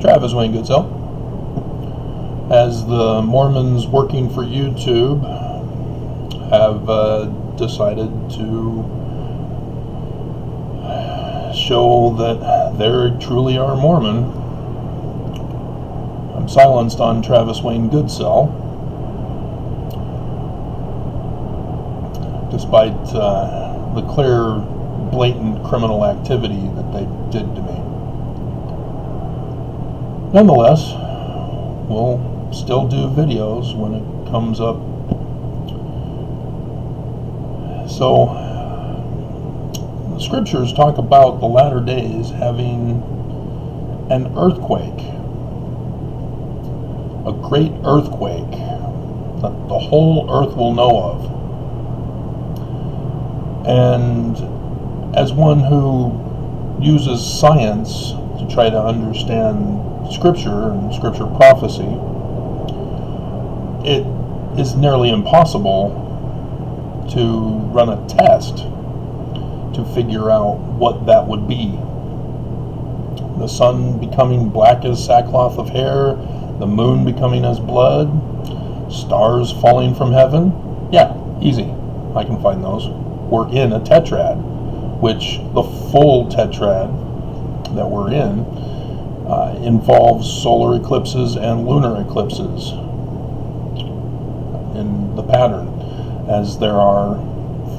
Travis Wayne Goodsell. As the Mormons working for YouTube have decided to show that they truly are Mormon, I'm silenced on Travis Wayne Goodsell, despite the clear, blatant criminal activity that they did to me. Nonetheless, we'll still do videos when it comes up. So, the scriptures talk about the latter days having an earthquake, a great earthquake that the whole earth will know of. And as one who uses science to try to understand Scripture and Scripture prophecy, it is nearly impossible to run a test to figure out what that would be. The sun becoming black as sackcloth of hair, the moon becoming as blood, stars falling from heaven. Yeah, easy. I can find those. We're in a tetrad, which the full tetrad that we're in involves solar eclipses and lunar eclipses in the pattern, as there are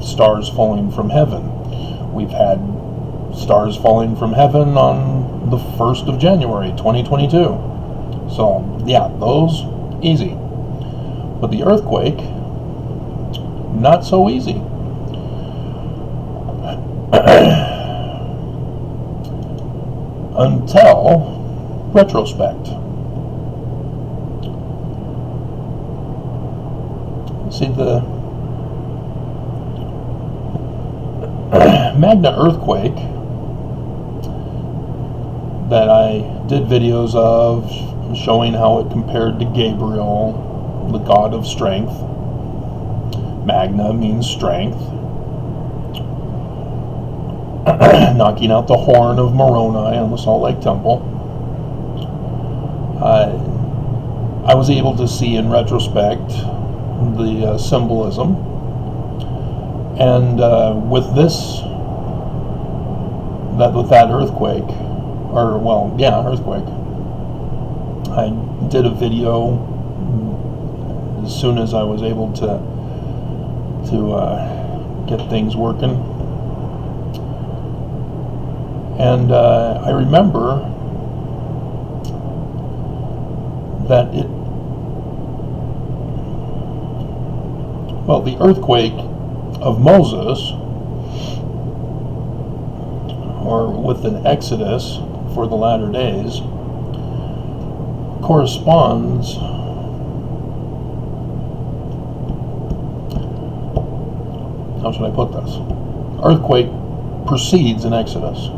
stars falling from heaven. We've had stars falling from heaven on the 1st of January 2022. So yeah, those easy. But the earthquake, not so easy. Until retrospect. See, the Magna earthquake that I did videos of showing how it compared to Gabriel, the god of strength. Magna means strength. Knocking out the horn of Moroni on the Salt Lake Temple. I was able to see in retrospect the symbolism, and with that earthquake, earthquake, I did a video as soon as I was able to get things working. And I remember that the earthquake of Moses, or with an Exodus for the latter days, corresponds how should I put this? Earthquake precedes an Exodus.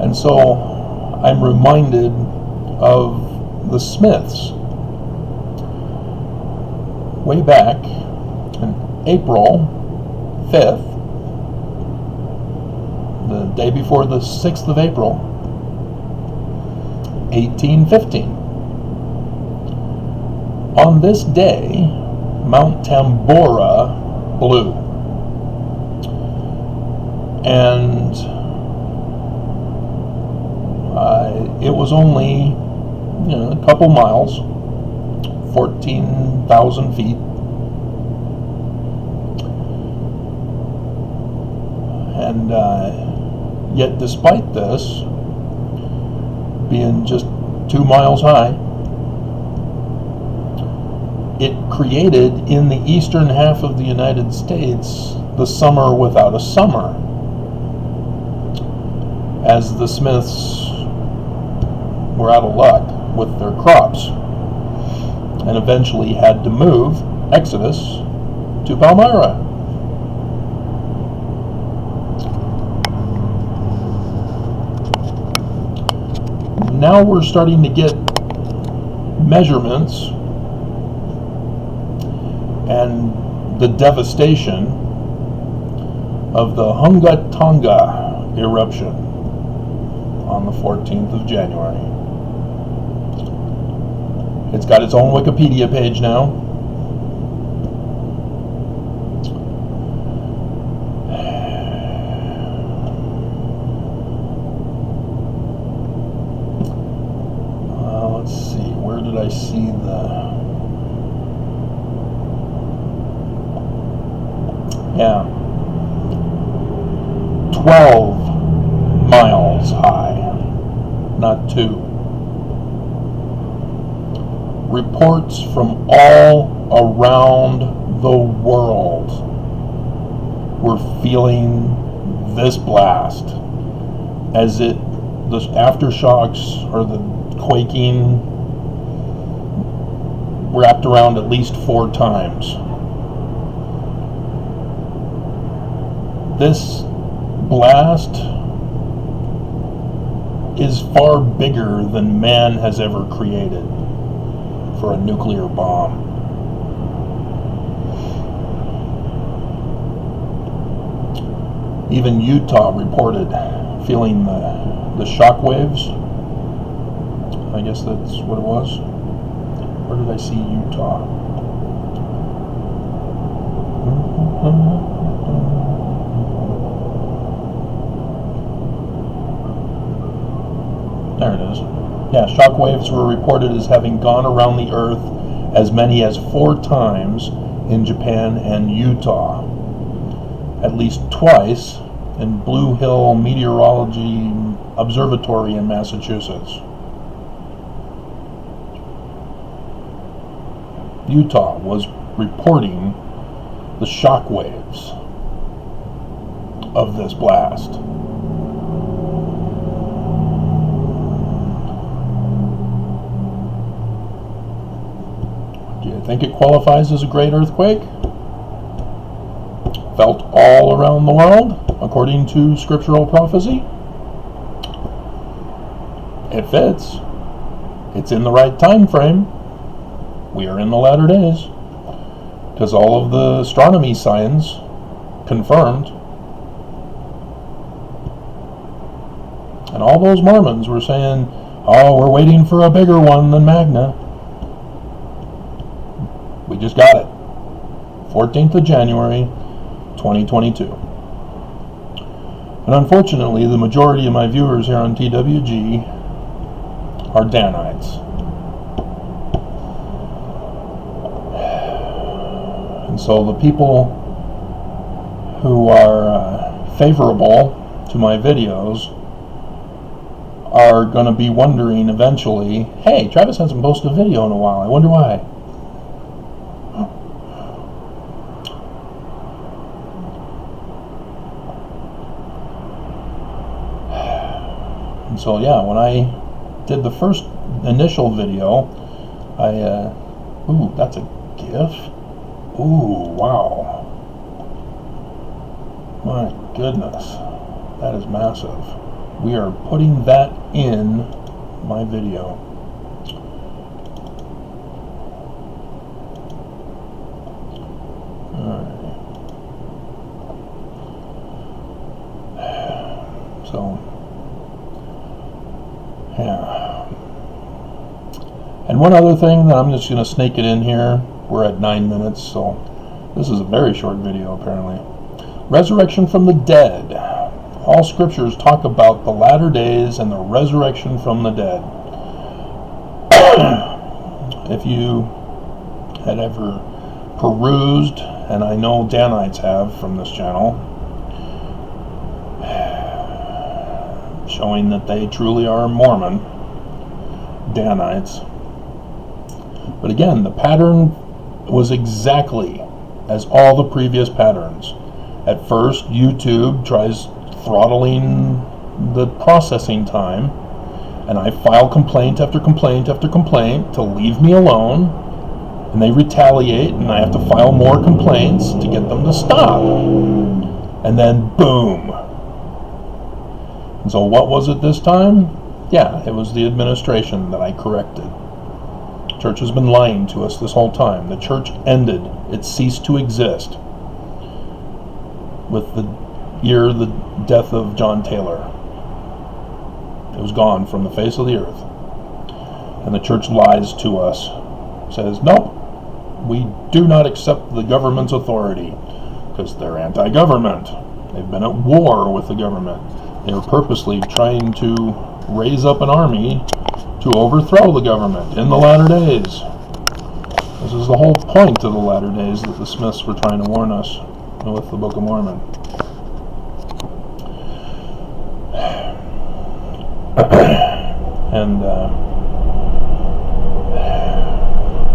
And so I'm reminded of the Smiths way back in April 5th, the day before the 6th of April, 1815. On this day, Mount Tambora blew. And it was only a couple miles, 14,000 feet. And yet despite this being just 2 miles high, it created in the eastern half of the United States the summer without a summer, as the Smiths were out of luck with their crops and eventually had to move, Exodus, to Palmyra. Now we're starting to get measurements and the devastation of the Hunga-Tonga eruption on the 14th of January. It's got its own Wikipedia page now. Let's see, where did I see the... Yeah. 12 miles high, not 2. Reports from all around the world were feeling this blast as the aftershocks or the quaking wrapped around at least 4 times. This blast is far bigger than man has ever created for a nuclear bomb. Even Utah reported feeling the shock waves. I guess that's what it was. Where did I see Utah? There it is. Yeah, shock waves were reported as having gone around the Earth as many as 4 times in Japan and Utah. At least twice in Blue Hill Meteorology Observatory in Massachusetts. Utah was reporting the shock waves of this blast. Do you think it qualifies as a great earthquake? Felt all around the world, according to scriptural prophecy? It fits. It's in the right time frame. We are in the latter days, because all of the astronomy signs confirmed. And all those Mormons were saying, oh, we're waiting for a bigger one than Magna. We just got it. 14th of January, 2022. And unfortunately, the majority of my viewers here on TWG are Danites. And so the people who are favorable to my videos are going to be wondering eventually, hey, Travis hasn't posted a video in a while. I wonder why. And so yeah, when I did the first initial video, ooh, that's a GIF. Ooh, wow. My goodness. That is massive. We are putting that in my video. Alright. So, yeah. And one other thing that I'm just going to snake it in here. We're at 9 minutes, so this is a very short video apparently. Resurrection from the dead. All scriptures talk about the latter days and the resurrection from the dead. If you had ever perused, and I know Danites have from this channel, showing that they truly are Mormon Danites. But again, the pattern was exactly as all the previous patterns. At first, YouTube tries throttling the processing time, and I file complaint after complaint after complaint to leave me alone, and they retaliate, and I have to file more complaints to get them to stop. And then boom. And so what was it this time? Yeah, it was the administration that I corrected. Church has been lying to us this whole time. The church ended. It ceased to exist with the year the death of John Taylor. It was gone from the face of the earth. And the church lies to us, says, nope, we do not accept the government's authority, because they're anti-government. They've been at war with the government. They're purposely trying to raise up an army to overthrow the government in the latter days. This is the whole point of the latter days that the Smiths were trying to warn us with the Book of Mormon.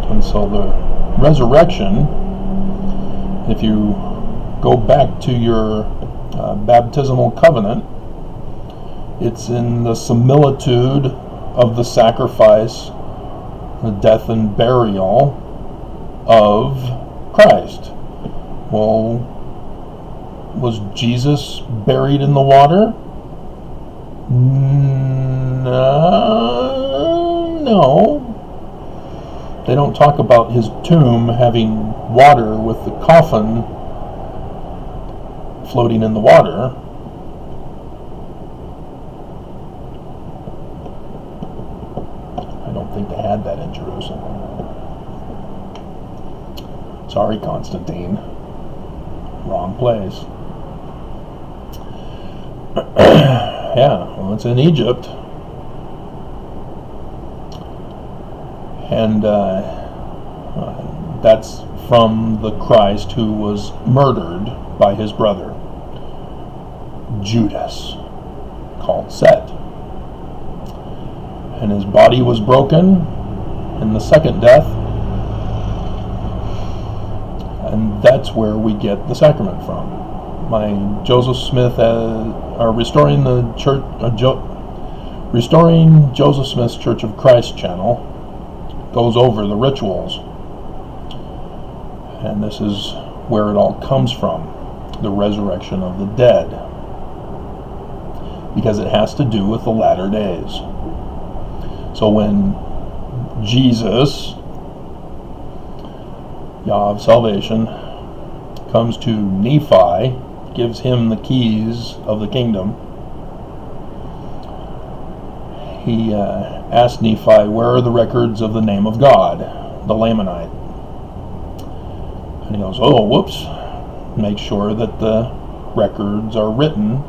And so the resurrection, if you go back to your baptismal covenant, it's in the similitude of the sacrifice, the death and burial of Christ. Well, was Jesus buried in the water? No. They don't talk about his tomb having water with the coffin floating in the water. I don't think they had that in Jerusalem. Sorry, Constantine. Wrong place. Yeah, well, it's in Egypt. And that's from the Christ who was murdered by his brother, Judas, called Set. And his body was broken in the second death. And that's where we get the sacrament from. My Joseph Smith Restoring the Church, Restoring Joseph Smith's Church of Christ channel goes over the rituals, and this is where it all comes from, the resurrection of the dead, because it has to do with the latter days. So when Jesus, Yah of salvation, comes to Nephi, gives him the keys of the kingdom, he asked Nephi, where are the records of the name of God, the Lamanite? And he goes, oh, whoops. Make sure that the records are written,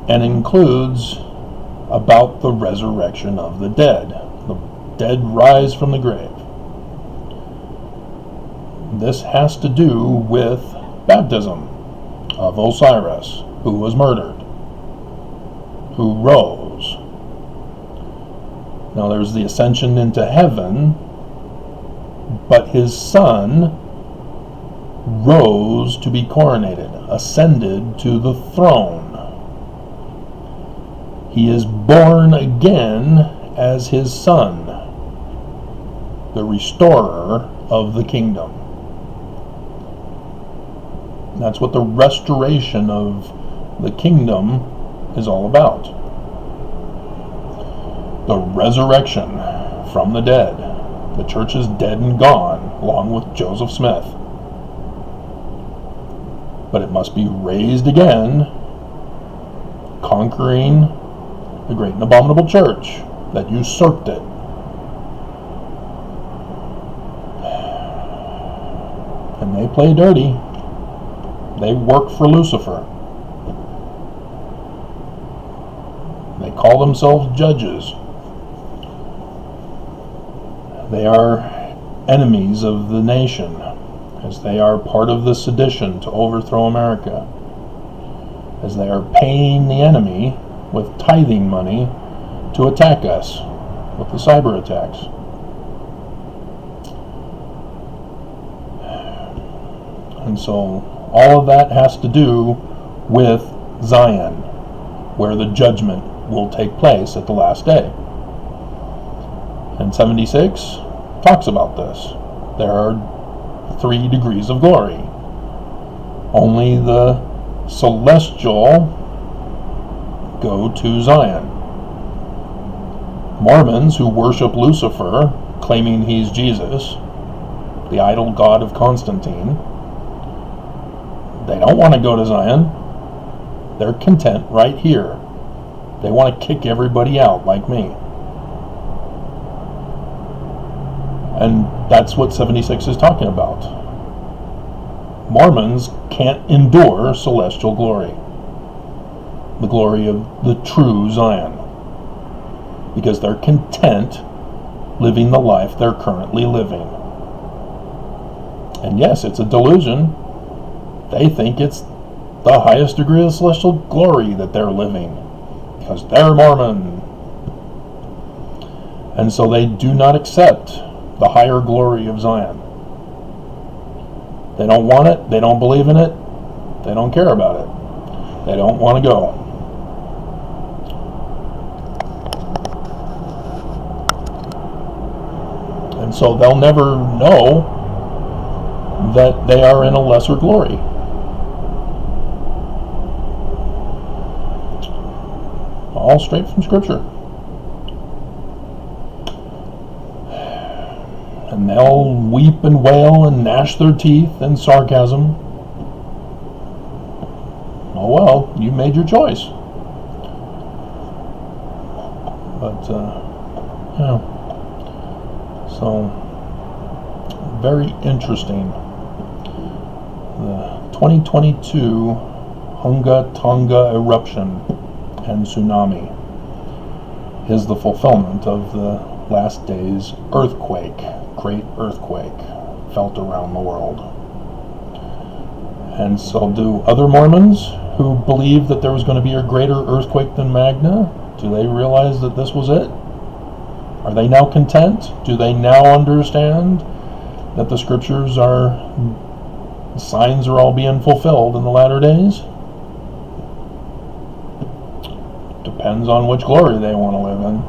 and includes about the resurrection of the dead. The dead rise from the grave. This has to do with baptism of Osiris, who was murdered, who rose. Now there's the ascension into heaven, but his son rose to be coronated, ascended to the throne. He is born again as his son, the restorer of the kingdom. That's what the restoration of the kingdom is all about. The resurrection from the dead. The church is dead and gone, along with Joseph Smith. But it must be raised again, conquering the great and abominable church that usurped it. And they play dirty. They work for Lucifer. They call themselves judges. They are enemies of the nation, as they are part of the sedition to overthrow America, as they are paying the enemy with tithing money to attack us with the cyber attacks. And so all of that has to do with Zion, where the judgment will take place at the last day. And 76 talks about this. There are 3 degrees of glory. Only the celestial go to Zion. Mormons who worship Lucifer, claiming he's Jesus, the idol god of Constantine, They don't want to go to Zion. They're content right here. They want to kick everybody out like me. And that's what 76 is talking about. Mormons can't endure celestial glory. The glory of the true Zion. Because they're content living the life they're currently living. And yes, it's a delusion. They think it's the highest degree of celestial glory that they're living. Because they're Mormon. And so they do not accept the higher glory of Zion. They don't want it. They don't believe in it. They don't care about it. They don't want to go. And so they'll never know that they are in a lesser glory. All straight from Scripture. And they'll weep and wail and gnash their teeth in sarcasm. Oh well, you made your choice. But, yeah. So, very interesting. The 2022 Hunga Tonga eruption and tsunami is the fulfillment of the last day's earthquake, great earthquake, felt around the world. And so do other Mormons who believe that there was going to be a greater earthquake than Magna, do they realize that this was it? Are they now content? Do they now understand that the scriptures signs are all being fulfilled in the latter days? Depends on which glory they want to live in.